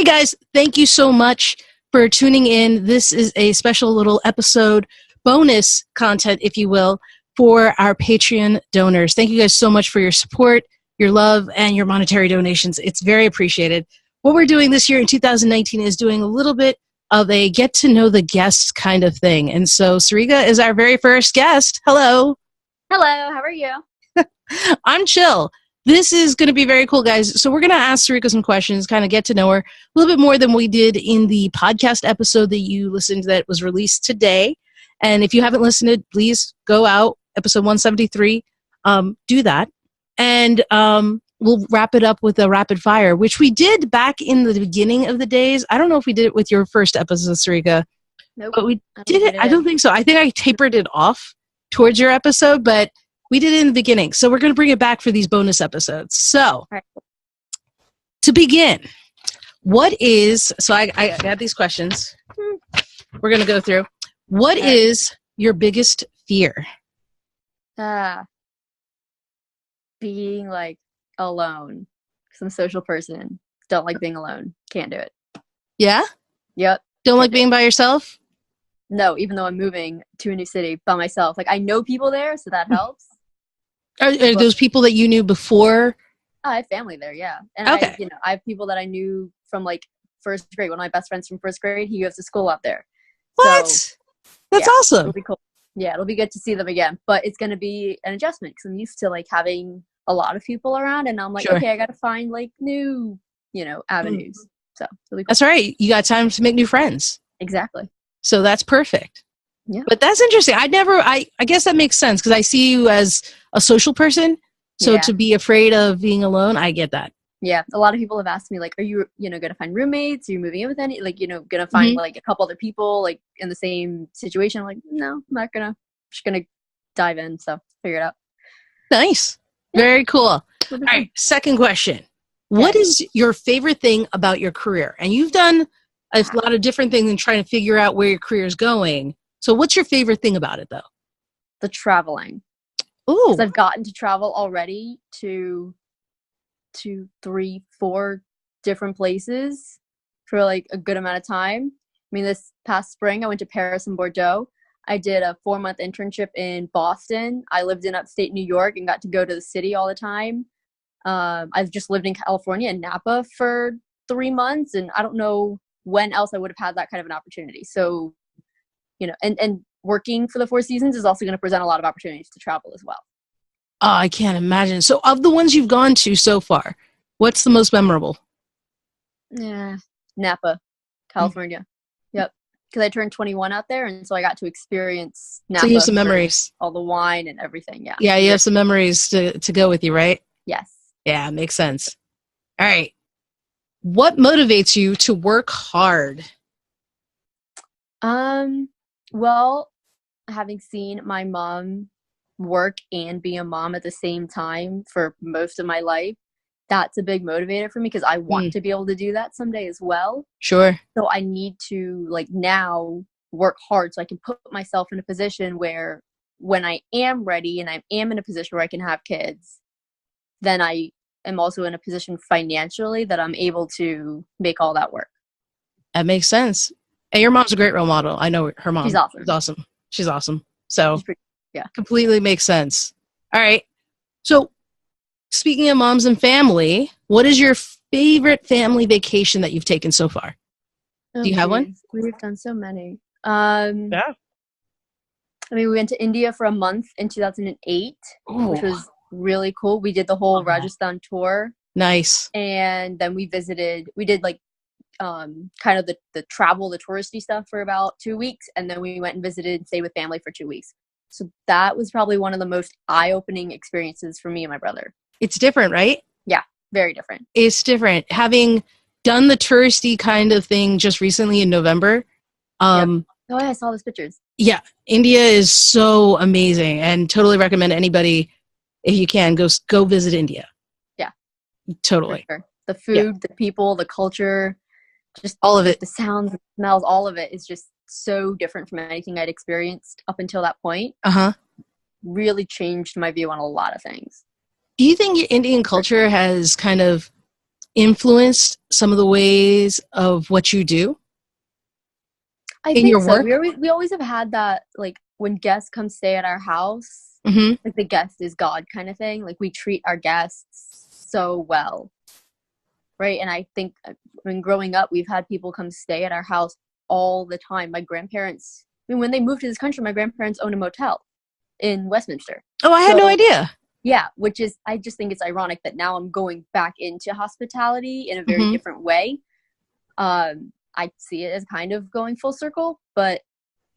Hey guys, thank you so much for tuning in. This is a special little episode, bonus content, if you will, for our Patreon donors. Thank you guys so much for your support, your love, and your monetary donations. It's very appreciated. What we're doing this year in 2019 is doing a little bit of a get to know the guests kind of thing. And so Sarika is our very first guest. Hello. Hello, how are you? I'm chill. This is going to be very cool, guys. So we're going to ask Sarika some questions, kind of get to know her a little bit more than we did in the podcast episode that you listened to that was released today. And if you haven't listened to it, please go out, episode 173, do that. And we'll wrap it up with a rapid fire, which we did back in the beginning of the days. I don't know if we did it with your first episode, Sarika. Nope. But we did it. I don't think so. I think I tapered it off towards your episode, but we did it in the beginning. So we're going to bring it back for these bonus episodes. So to begin, what is, so I got these questions we're going to go through. What is your biggest fear? Being like alone. Because I'm a social person. Don't like being alone. Can't do it. Yeah? Yep. Don't like being by yourself? No, even though I'm moving to a new city by myself. Like I know people there, so that helps. Are those people that you knew before? I have family there, yeah. And okay. I have people that I knew from like first grade. One of my best friends from first grade, he goes to school out there. What? So, that's awesome. It'll be cool. Yeah, it'll be good to see them again. But it's going to be an adjustment because I'm used to like having a lot of people around. And I'm like, okay, I got to find like new, avenues. So it'll be cool. That's all right. You got time to make new friends. Exactly. So that's perfect. Yeah. But that's interesting. I guess that makes sense because I see you as a social person. So to be afraid of being alone, I get that. Yeah. A lot of people have asked me, like, are you, going to find roommates? Are you moving in with any, like, going to find like a couple other people like in the same situation? I'm like, no, I'm not going to. I'm just going to dive in. So figure it out. Nice. Yeah. Very cool. All right. Second question. What is your favorite thing about your career? And you've done a lot of different things in trying to figure out where your career is going. So what's your favorite thing about it, though? The traveling. Ooh. Because I've gotten to travel already to 2, 3, 4 different places for like a good amount of time. I mean, this past spring, I went to Paris and Bordeaux. I did a 4-month internship in Boston. I lived in upstate New York and got to go to the city all the time. I've just lived in California and Napa for 3 months, and I don't know when else I would have had that kind of an opportunity. So, and working for the Four Seasons is also going to present a lot of opportunities to travel as well. Oh, I can't imagine. So of the ones you've gone to so far, what's the most memorable? Yeah, Napa, California. Yep. Because I turned 21 out there, and so I got to experience Napa. So you have some memories. All the wine and everything, yeah. Yeah, you have some memories to go with you, right? Yes. Yeah, makes sense. All right. What motivates you to work hard? Well, having seen my mom work and be a mom at the same time for most of my life, that's a big motivator for me because I want to be able to do that someday as well. Sure. So I need to like now work hard so I can put myself in a position where when I am ready and I am in a position where I can have kids, then I am also in a position financially that I'm able to make all that work. That makes sense. And your mom's a great role model. I know her mom. She's awesome. So completely makes sense. All right. So speaking of moms and family, what is your favorite family vacation that you've taken so far? Do you have one? We've done so many. I mean, we went to India for a month in 2008, which was really cool. We did the whole Rajasthan tour. Nice. And then we did like kind of the travel, the touristy stuff for about 2 weeks. And then we went and visited and stayed with family for 2 weeks. So that was probably one of the most eye-opening experiences for me and my brother. It's different, right? Yeah, very different. It's different. Having done the touristy kind of thing just recently in November. Oh, yeah, I saw those pictures. Yeah, India is so amazing and totally recommend anybody, if you can, go visit India. Yeah. Totally. Sure. The food, the people, the culture, just all of it. The sounds, the smells, all of it is just so different from anything I'd experienced up until that point. Really changed my view on a lot of things. Do you think Indian culture has kind of influenced some of the ways of what you do I in think your so. work? We always have had that, like, when guests come stay at our house, Mm-hmm. like the guest is God kind of thing. Like, we treat our guests so well, right? And I think when growing up, we've had people come stay at our house all the time. My grandparents, I mean, when they moved to this country, my grandparents owned a motel in Westminster. Oh, I had no idea. Yeah, which is, I just think it's ironic that now I'm going back into hospitality in a very Mm-hmm. different way. I see it as kind of going full circle, but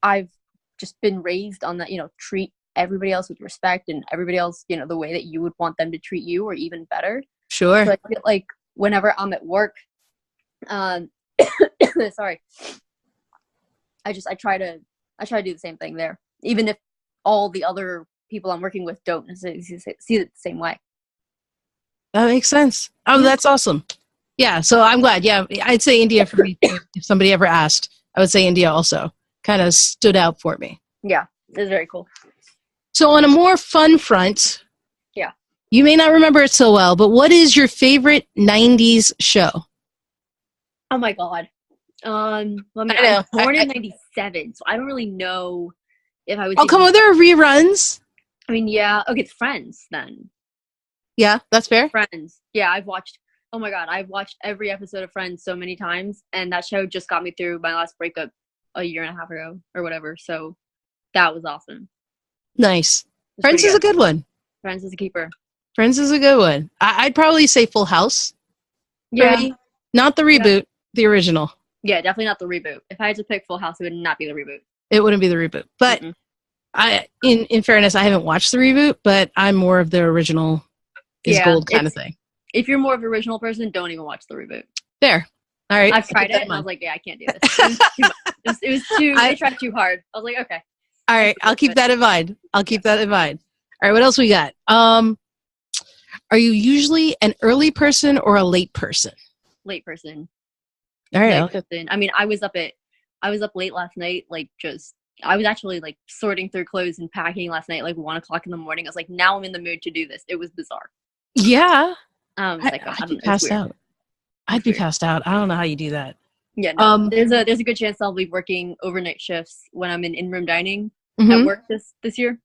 I've just been raised on that, treat everybody else with respect and everybody else, the way that you would want them to treat you or even better. Sure. So I feel like whenever I'm at work, sorry, I try to do the same thing there, even if all the other people I'm working with don't necessarily see it the same way. That makes sense. Oh, that's awesome. Yeah, so I'm glad. Yeah, I'd say India for me too. If somebody ever asked, I would say India also kind of stood out for me. Yeah, it's very cool. So on a more fun front, yeah, you may not remember it so well, but what is your favorite 90s show? Oh my God. I was born in 97, so I don't really know if I would. Oh, come on, there are reruns. I mean, yeah. Okay, it's Friends then. Yeah, that's fair. Friends. Yeah, I've watched every episode of Friends so many times, and that show just got me through my last breakup a year and a half ago or whatever, so that was awesome. Nice. Friends is a good one. Friends is a keeper. Friends is a good one. I'd probably say Full House. Yeah. Not the reboot, the original. Yeah, definitely not the reboot. If I had to pick Full House, it would not be the reboot. It wouldn't be the reboot. But in fairness, I haven't watched the reboot, but I'm more of the original is gold kind of thing. If you're more of an original person, don't even watch the reboot. There. All right. I've tried it, and I was like, yeah, I can't do this. It was too I tried too hard. I was like, okay. All right, I'll keep that in mind. All right, what else we got? Are you usually an early person or a late person? Late person. All right. Late person. I mean, I was up late last night, I was actually sorting through clothes and packing last night, 1 o'clock in the morning. I was like, now I'm in the mood to do this. It was bizarre. Yeah. I'd be passed out. I'd be passed out. I don't know how you do that. Yeah, no. There's a good chance I'll be working overnight shifts when I'm in-room dining at work this year.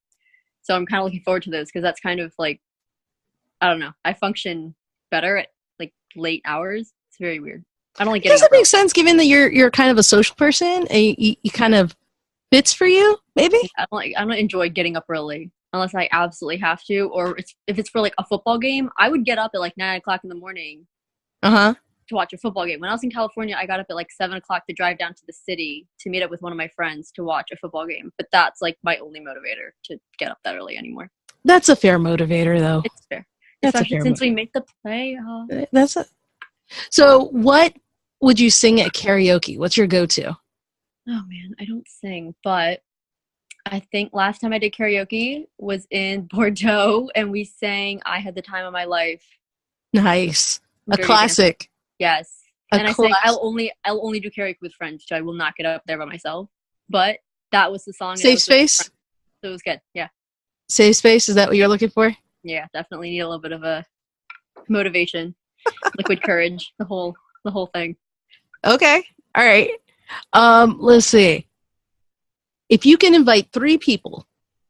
So I'm kind of looking forward to those because that's kind of I don't know. I function better at late hours. It's very weird. I don't like getting up. Does it make sense given that you're kind of a social person and you kind of fits for you, maybe? I don't enjoy getting up early unless I absolutely have to, or if it's for a football game. I would get up at 9 o'clock in the morning. To watch a football game. When I was in California, I got up at 7 o'clock to drive down to the city to meet up with one of my friends to watch a football game. But that's my only motivator to get up that early anymore. That's a fair motivator, though. It's fair. Especially since we make the playoffs. So what would you sing at karaoke? What's your go-to? Oh, man, I don't sing. But I think last time I did karaoke was in Bordeaux, and we sang I Had the Time of My Life. Nice. A classic. Yes. And I sang I'll only do karaoke with friends, so I will not get up there by myself. But that was the song. Safe Space? So it was good. Yeah. Safe Space, is that what you're looking for? Yeah, definitely need a little bit of a motivation. Liquid courage, the whole thing. Okay. All right. Let's see. If you can invite 3 people,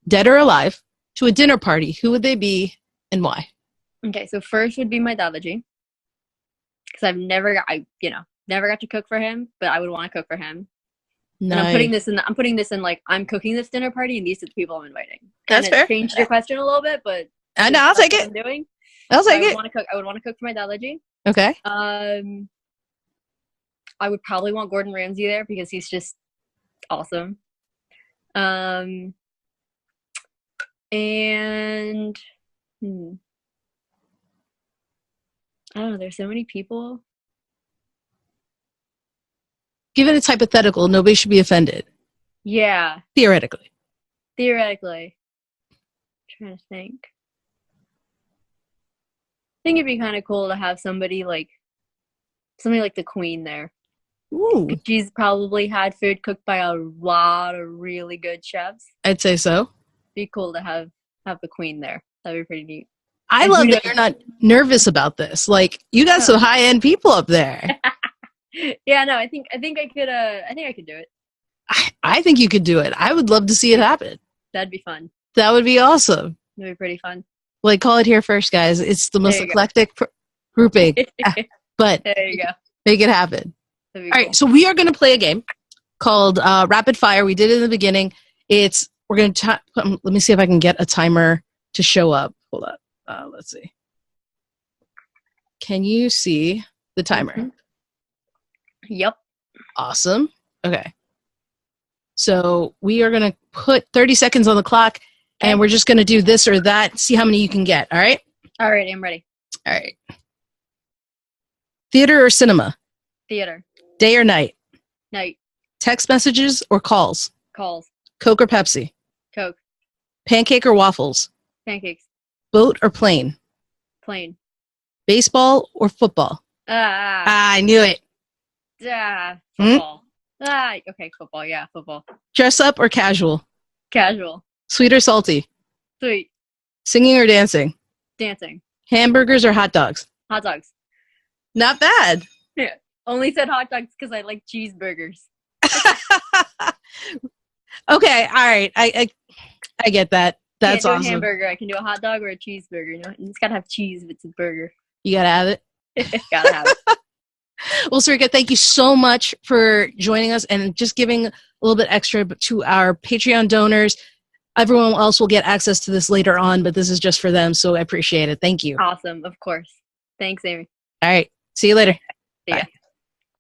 dead or alive, to a dinner party, who would they be and why? Okay, so first would be my dadaji. Because I've never got to cook for him, but I would want to cook for him. Nice. And I'm putting this in I'm cooking this dinner party, and these are the people I'm inviting. That's fair. Changed your question a little bit, but I know I'll take it. I'll take it. I would want to cook for my dadaji. Okay. I would probably want Gordon Ramsay there because he's just awesome. And I don't know. There's so many people. Given it's hypothetical, nobody should be offended. Yeah. Theoretically. I'm trying to think. I think it'd be kind of cool to have somebody like the Queen there. Ooh. She's probably had food cooked by a lot of really good chefs. I'd say so. It'd be cool to have the Queen there. That'd be pretty neat. I And love who that you're not nervous about this. Like, you got some high-end people up there. Yeah, no, I think I could do it. I think you could do it. I would love to see it happen. That'd be fun. That would be awesome. That'd be pretty fun. Like, call it here first, guys. It's the most There you go. eclectic grouping, but There you go. make it happen. That'd be All cool. right, so we are going to play a game called Rapid Fire. We did it in the beginning. We're going to let me see if I can get a timer to show up. Hold up. Let's see. Can you see the timer? Mhm. Yep. Awesome. Okay. So we are going to put 30 seconds on the clock, and we're just going to do this or that, see how many you can get. All right? All right, I'm ready. All right. Theater or cinema? Theater. Day or night? Night. Text messages or calls? Calls. Coke or Pepsi? Coke. Pancake or waffles? Pancakes. Boat or plane? Plane. Baseball or football? I knew it. Football. Okay, football. Yeah, football. Dress up or casual? Casual. Sweet or salty? Sweet. Singing or dancing? Dancing. Hamburgers or hot dogs? Hot dogs. Not bad. Yeah. Only said hot dogs because I like cheeseburgers. Okay, all right. I get that. That's Can't do awesome. a hamburger. I can do a hot dog or a cheeseburger. You know, it's gotta have cheese if it's a burger. You gotta have it. Gotta have it. Well, Sarika, thank you so much for joining us and just giving a little bit extra to our Patreon donors. Everyone else will get access to this later on, but this is just for them, so I appreciate it. Thank you. Awesome, of course. Thanks, Amy. All right. See you later. See ya. Bye.